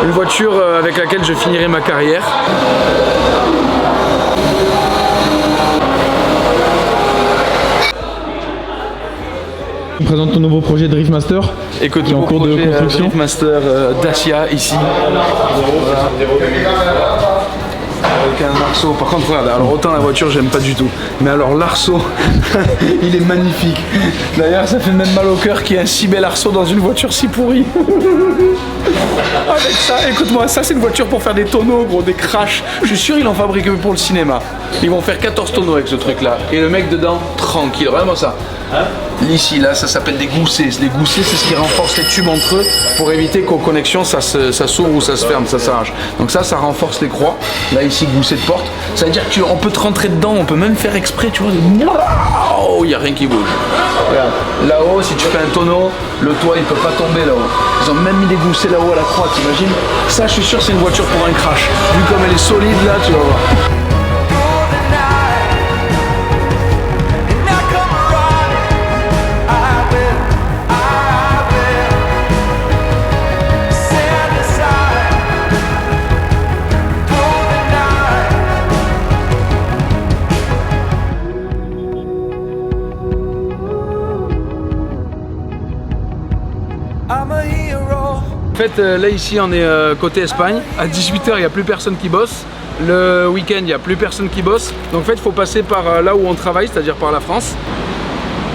Une voiture avec laquelle je finirai ma carrière. Tu présentes ton nouveau projet Driftmaster. Écoute, qui est en cours de construction. Driftmaster Dacia ici. Voilà. Avec un arceau, par contre regarde, alors autant la voiture j'aime pas du tout, mais alors l'arceau, il est magnifique. D'ailleurs ça fait même mal au cœur qu'il y ait un si bel arceau dans une voiture si pourrie. Avec ça, écoute-moi, ça c'est une voiture pour faire des tonneaux gros, des crashs. Je suis sûr ils l'ont fabriqué pour le cinéma. Ils vont faire 14 tonneaux avec ce truc là. Et le mec dedans, tranquille, vraiment ça. Ici, là, ça s'appelle des goussets. Les goussets, c'est ce qui renforce les tubes entre eux pour éviter qu'aux connexions, ça s'ouvre ou ça se ferme, ça s'arrache. Donc ça renforce les croix. Là, ici, gousset de porte. Ça veut dire qu'on peut te rentrer dedans, on peut même faire exprès, tu vois. Oh, il n'y a rien qui bouge. Regarde, là-haut, si tu fais un tonneau, le toit, il ne peut pas tomber là-haut. Ils ont même mis des goussets là-haut à la croix, t'imagines? Ça, je suis sûr, c'est une voiture pour un crash. Vu comme elle est solide, là, tu vas voir. En fait, là ici on est côté Espagne, à 18h il n'y a plus personne qui bosse, le week-end il n'y a plus personne qui bosse, donc en fait il faut passer par là où on travaille, c'est-à-dire par la France.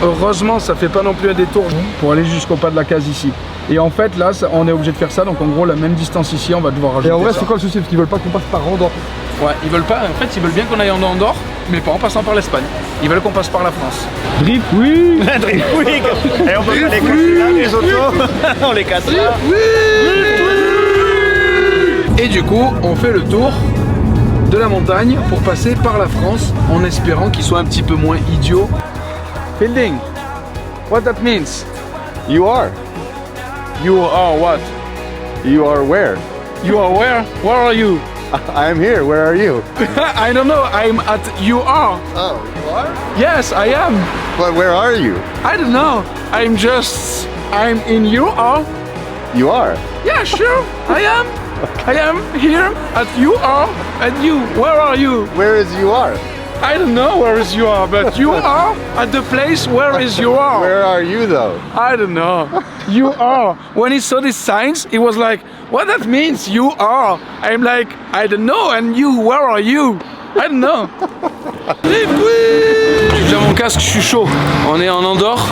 Heureusement ça fait pas non plus un détour pour aller jusqu'au pas de la case ici. Et en fait là on est obligé de faire ça, donc en gros la même distance ici on va devoir rajouter. Et en vrai ça. c'est quoi le souci? Parce qu'ils veulent pas qu'on passe par Andorre. Ouais, ils veulent pas, en fait, ils veulent bien qu'on aille en Andorre, mais pas en passant par l'Espagne. Ils veulent qu'on passe par la France. Drift Week. Drift Week. Et on peut pas les casser là, les autos. On les casse là. Et du coup, on fait le tour de la montagne pour passer par la France en espérant qu'ils soient un petit peu moins idiots. Fielding, what that means? You are. You are what? You are where? You are where? Where are you? I am here. Where are you? I don't know. I'm at you are. Oh, you are? Yes, I am. But where are you? I don't know. I'm in you are. You are. Yeah, sure. I am. I am here at you are. And you, where are you? Where is you are? I don't know where is you are, but you are at the place where is you are. Where are you though? I don't know. You are. When he saw these signs, he was like, what that means, you are. I'm like, I don't know, and you, where are you? I don't know. J'ai déjà mon casque, je suis chaud. On est en Andorre,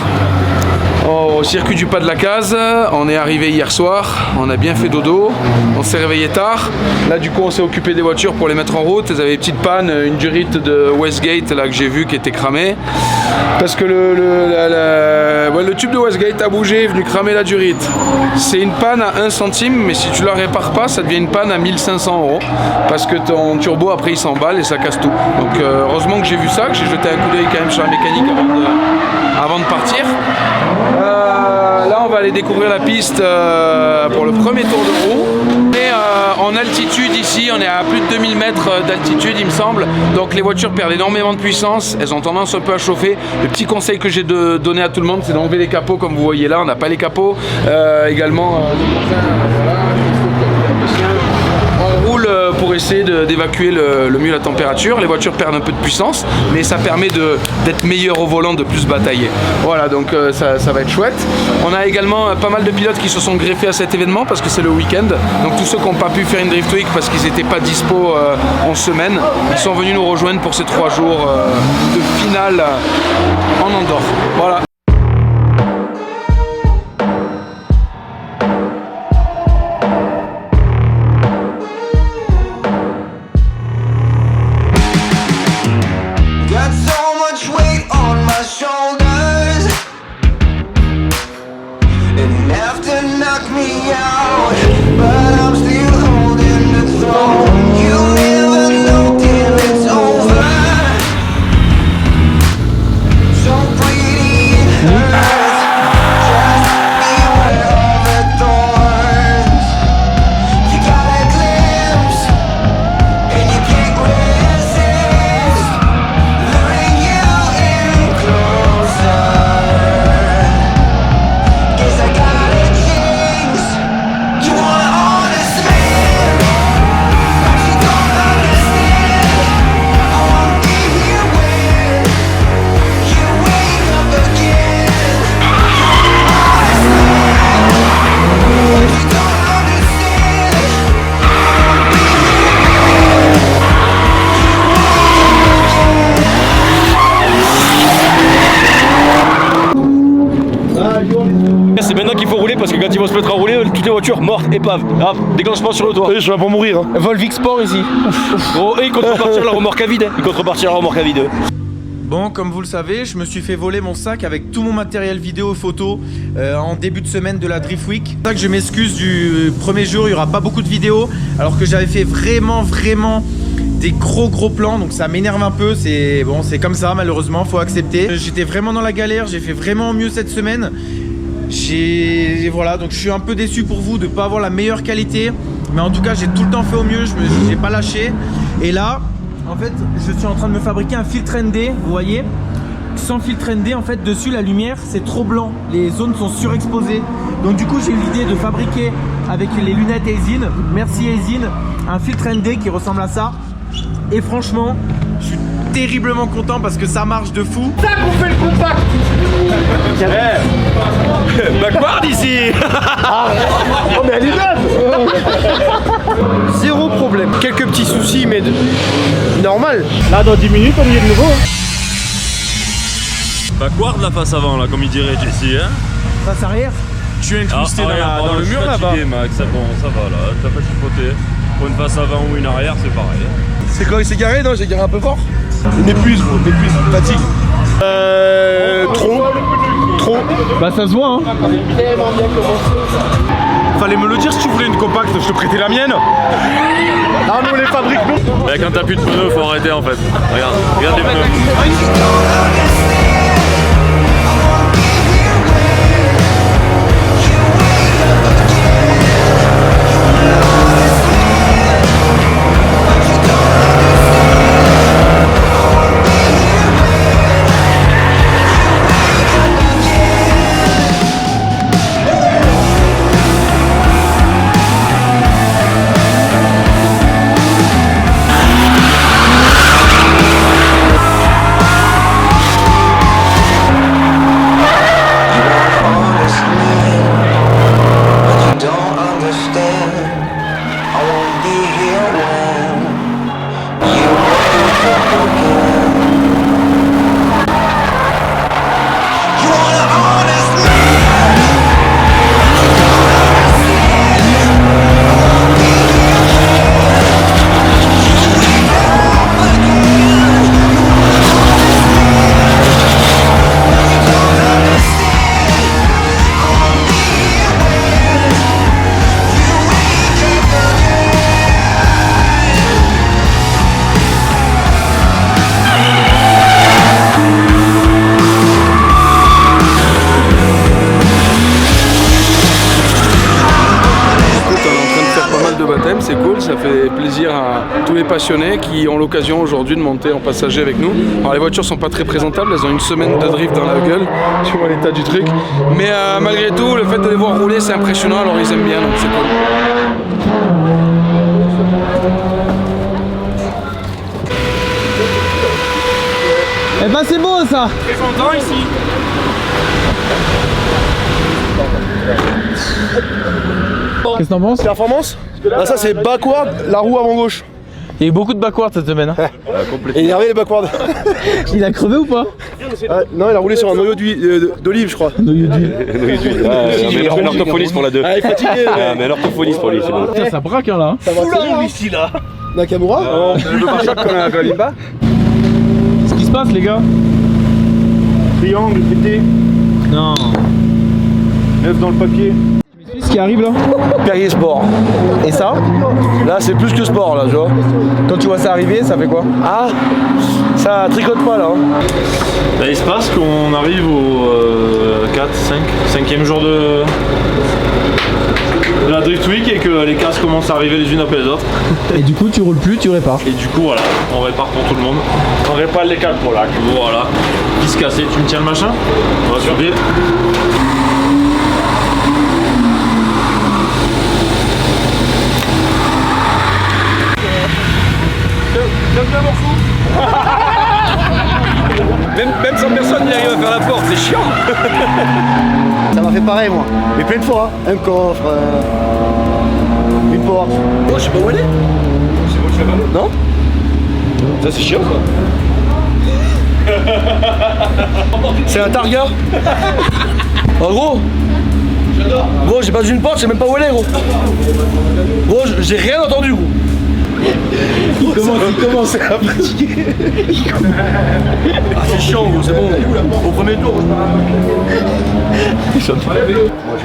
au circuit du pas de la case. On est arrivé hier soir, on a bien fait dodo, on s'est réveillé tard. Là du coup on s'est occupé des voitures pour les mettre en route. Elles avaient des petites pannes, une durite de Westgate là que j'ai vu qui était cramée. Parce que le tube de Westgate a bougé, est venu cramer la durite. C'est une panne à 1 centime, mais si tu la répares pas, ça devient une panne à 1500 €. Parce que ton turbo après il s'emballe et ça casse tout. Donc heureusement que j'ai vu ça, que j'ai jeté un coup d'œil quand même sur la mécanique avant de partir. Là on va aller découvrir la piste pour le premier tour de roue. Et en altitude ici, on est à plus de 2000 mètres d'altitude il me semble. Donc les voitures perdent énormément de puissance, elles ont tendance un peu à chauffer. Le petit conseil que j'ai donné à tout le monde, c'est d'enlever les capots comme vous voyez là, on n'a pas les capots. Également, on roule pour essayer d'évacuer le mieux la température. Les voitures perdent un peu de puissance, mais ça permet d'être meilleur au volant, de plus batailler. Voilà, donc ça va être chouette. On a également pas mal de pilotes qui se sont greffés à cet événement parce que c'est le week-end. Donc tous ceux qui n'ont pas pu faire une Drift Week parce qu'ils n'étaient pas dispo en semaine, ils sont venus nous rejoindre pour ces 3 jours de finale en Andorre. Voilà. C'est maintenant qu'il faut rouler parce que quand ils vont se mettre à rouler, toutes les voitures mortes, épave. Ah, déclenchement sur le toit. Je suis là pour mourir. Hein. Volvic Sport ici. Oh, et ils comptent repartir la remorque à vide. Ils comptent repartir la remorque à vide. Bon, comme vous le savez, je me suis fait voler mon sac avec tout mon matériel vidéo et photo en début de semaine de la Drift Week. C'est pour ça que je m'excuse du premier jour, il n'y aura pas beaucoup de vidéos alors que j'avais fait vraiment des gros plans, donc ça m'énerve un peu. C'est bon, c'est comme ça, malheureusement, faut accepter. J'étais vraiment dans la galère, j'ai fait vraiment mieux cette semaine. Voilà, donc je suis un peu déçu pour vous de ne pas avoir la meilleure qualité, mais en tout cas j'ai tout le temps fait au mieux, j'ai pas lâché. Et là en fait je suis en train de me fabriquer un filtre ND, vous voyez, sans filtre ND en fait dessus la lumière c'est trop blanc, les zones sont surexposées. Donc du coup j'ai eu l'idée de fabriquer avec les lunettes Aisin, merci Aisin, un filtre ND qui ressemble à ça. Et franchement je suis terriblement content parce que ça marche de fou. Ça qu'on fait le contact. Backward ici. Oh mais elle est neuve. Zéro problème. Quelques petits soucis mais normal. Là dans 10 minutes on y est de nouveau. Backward la face avant là comme il dirait Jesse hein. Face arrière. Tu es incrusté dans le mur là-bas. Max, c'est bon, ça va là, t'as pas chipoté. Pour une face avant ou une arrière, c'est pareil. C'est quand il s'est garé, non? J'ai garé un peu fort. Il m'épuise, gros, fatigue. Trop. Bah ça se voit, hein. Fallait me le dire si tu voulais une compacte, je te prêtais la mienne. Ah, nous on les fabrique, nous. Mais quand t'as plus de pneus, faut arrêter en fait. Regarde les pneus. C'est cool, ça fait plaisir à tous les passionnés qui ont l'occasion aujourd'hui de monter en passager avec nous. Alors les voitures sont pas très présentables, elles ont une semaine de drift dans la gueule, tu vois l'état du truc. Mais malgré tout, le fait de les voir rouler c'est impressionnant, alors ils aiment bien, donc c'est cool. Eh ben c'est beau ça. Très content ici. Qu'est-ce que t'en penses? Performance? Ah, ça c'est backward, la roue avant gauche. Il y a eu beaucoup de backward cette semaine. Hein. Et énervé les backward. Il a crevé ou pas? Non, il a roulé sur un noyau d'olive, je crois. Noyau d'huile. Mais l'orthophoniste pour la 2. Ah, il est fatigué. Mais l'orthophoniste pour lui, c'est bon. Putain, ça braque hein, là. Ça va très ici là. Nakamura? Le pare-choc qu'on a pas. Qu'est-ce qui se passe les gars? Triangle, pété. Non. 9 dans le papier. Ce qui arrive là? Perrier Sport. Et ça? Là c'est plus que sport là, tu vois. Quand tu vois ça arriver, ça fait quoi? Ah, ça tricote pas là. Là, il se passe qu'on arrive au 5e jour de la Drift Week et que les casses commencent à arriver les unes après les autres. Et du coup tu roules plus, tu répares. Et du coup voilà, on répare pour tout le monde. On répare les câbles pour là. Voilà. Piste cassée, tu me tiens le machin? On va subir. Même sans personne n'y arrive à faire la porte, c'est chiant. Ça m'a fait pareil moi, mais plein de fois, hein. Un coffre, une porte. Oh, je sais pas où elle est. Non? Ça c'est chiant ça. C'est un Targa. En gros. Gros, j'ai pas vu une porte, je sais même pas où elle est, gros. Gros, j'ai rien entendu, gros. Il commence à fatiguer. Ah, c'est chiant, gros, c'est bon. Au premier tour.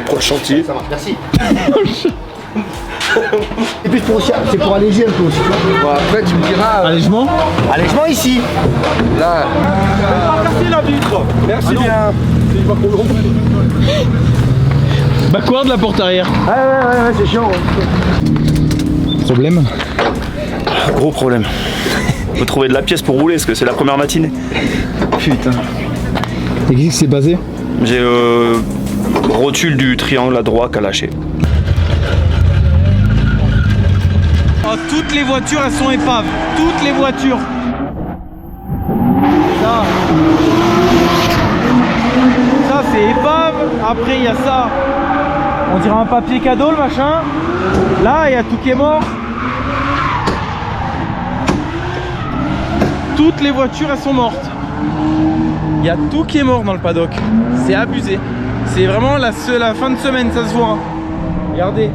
Pour le chantier. Ça marche, merci. Et puis c'est pour alléger un peu aussi. Bon, après, tu me diras. Allègement? Allègement ici. Là. Casser la vitre. Merci bien. Backward la porte arrière. Ouais, c'est chiant. Problème? Gros problème. Faut trouver de la pièce pour rouler parce que c'est la première matinée. Putain. Et qu'est-ce qui s'est passé? J'ai le rotule du triangle à droite qui a lâché. Oh, toutes les voitures elles sont épaves. Toutes les voitures. Ça c'est épave. Après il y a ça. On dirait un papier cadeau le machin. Là il y a tout qui est mort. Toutes les voitures elles sont mortes. Il y a tout qui est mort dans le paddock. C'est abusé. C'est vraiment la fin de semaine, ça se voit. Hein. Regardez.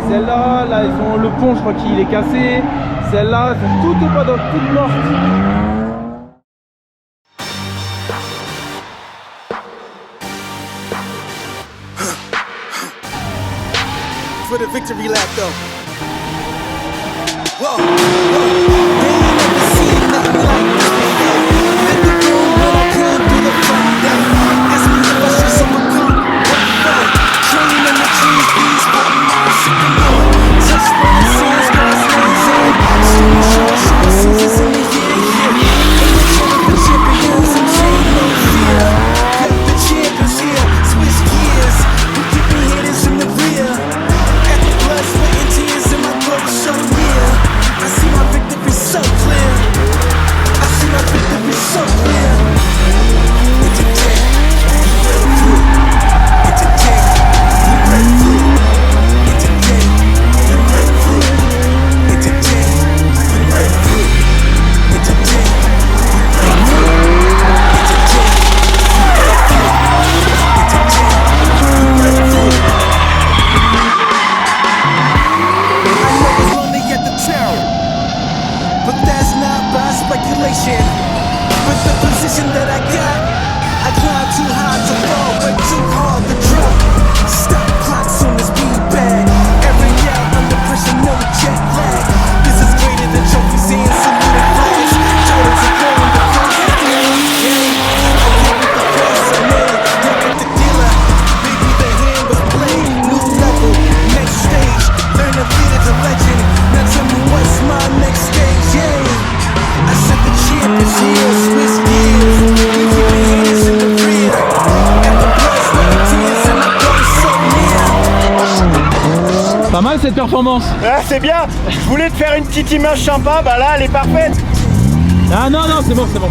Celle-là, là, ils ont le pont, je crois qu'il est cassé. Celle-là, tout est pas dans toute morte. For the victory lap though. Whoa, whoa. They ain't never seen nothing like this before. In the room when I come through the front door. Ask me if I should overcome. What for? Train in the trees, bees, putting my sycamore. Touch when the sun's got hands on. Shooting seasons in the year. Ain't no trouble for champions and chain no fear. Got the champions here, switch gears. We keeping hitters in the rear. Blood, sweat, and tears in my throat so near. I see my victory so clear. I see my victory so clear. It's a day, we break through. It's a day, we break through. It's a day, we break through. It's a day, we break through. It's a day, we break through. It's a day, we break through. It's a day, we break through. But that's not by speculation. With the position that I got, I climb too high to fall, but too hard to drop. Stop clocks on this beat bag. Every out under pressure, no jet lag. This is greater than trophies and saluted flags. Jordans are going to close the game. I get with the boss of man, get with the dealer. Baby, the hand was played. New level, next stage. Learn to beat it to legend. Now tell me what's my next stage, yeah. I said the champ is here, Swiss gears. We keep the haters in the rear. Got the blood, sweat, and tears, and I go so near. Pas mal cette performance. Ah, c'est bien. Je voulais te faire une petite image sympa, bah là elle est parfaite. Ah non, non, c'est bon, c'est bon.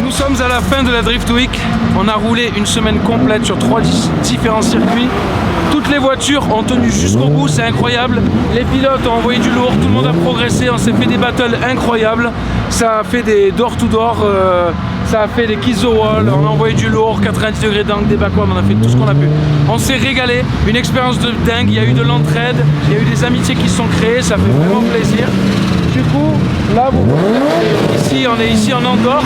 Nous sommes à la fin de la Drift Week. On a roulé une semaine complète sur 3 différents circuits. Toutes les voitures ont tenu jusqu'au bout, c'est incroyable. Les pilotes ont envoyé du lourd, tout le monde a progressé, on s'est fait des battles incroyables. Ça a fait des door-to-door, ça a fait des kiss the wall, on a envoyé du lourd, 90 degrés d'angle, des backwards, on a fait tout ce qu'on a pu. On s'est régalé, une expérience de dingue, il y a eu de l'entraide, il y a eu des amitiés qui se sont créées, ça fait vraiment plaisir. Du coup, là, vous ici, on est ici en Andorre.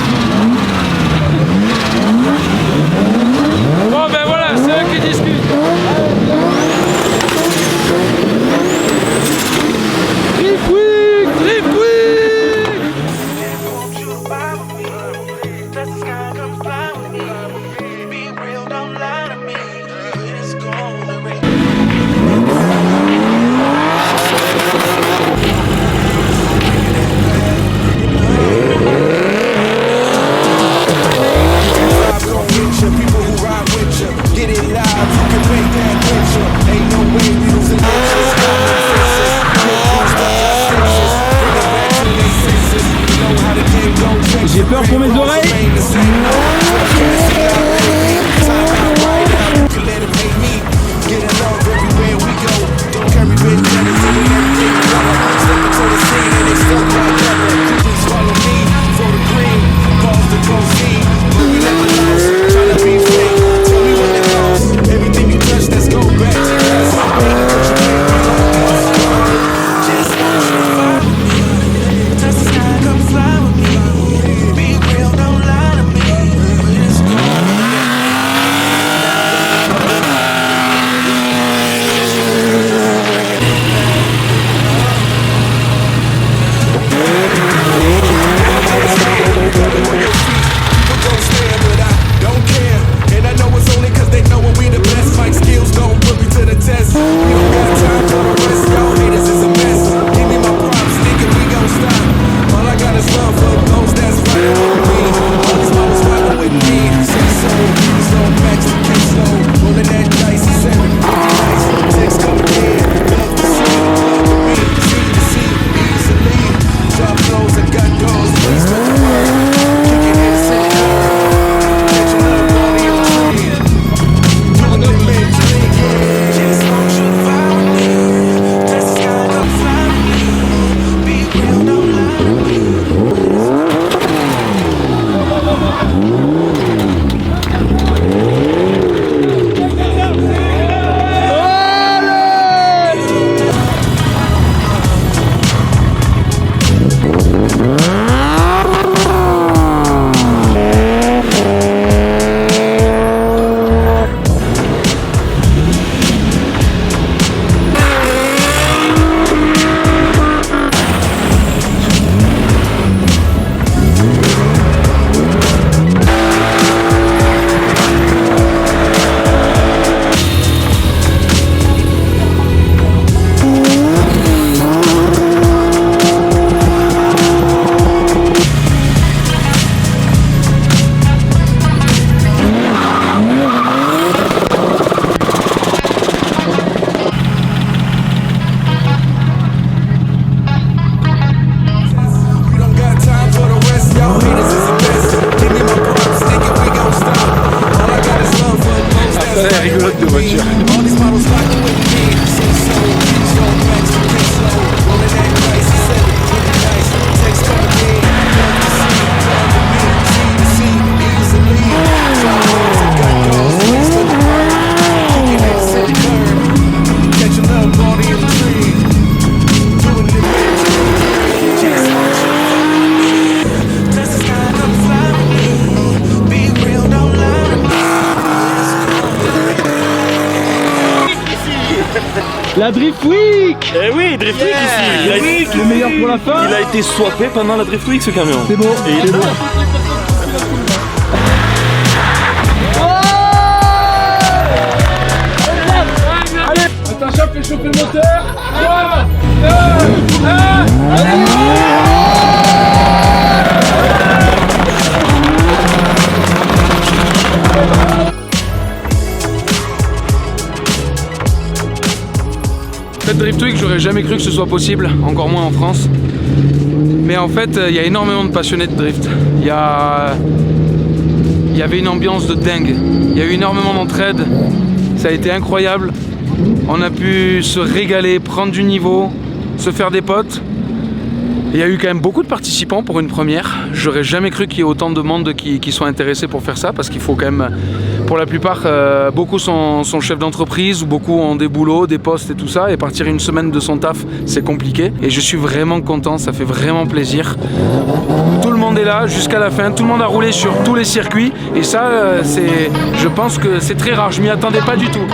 Bon ben voilà, c'est eux qui discutent. Drift Week, Drift Week. J'ai peur pour mes oreilles. Touch the sky, come fly with me. Be real, don't lie to me. La Drift Week. Eh oui, Drift Week ici. Le meilleur pour la fin. Il a été swappé pendant la Drift Week ce camion. C'est bon. Et il est bon. Allez, attention, fais chauffer le moteur. 3, 2, 1, allez. Cette Drift Week, j'aurais jamais cru que ce soit possible, encore moins en France. Mais en fait, il y a énormément de passionnés de drift. Il y avait une ambiance de dingue. Il y a eu énormément d'entraide. Ça a été incroyable. On a pu se régaler, prendre du niveau, se faire des potes. Il y a eu quand même beaucoup de participants pour une première. J'aurais jamais cru qu'il y ait autant de monde qui soit intéressé pour faire ça, parce qu'il faut quand même, pour la plupart, beaucoup sont chefs d'entreprise, ou beaucoup ont des boulots, des postes et tout ça, et partir une semaine de son taf, c'est compliqué. Et je suis vraiment content, ça fait vraiment plaisir. Tout le monde est là jusqu'à la fin, tout le monde a roulé sur tous les circuits, et ça, je pense que c'est très rare, je m'y attendais pas du tout.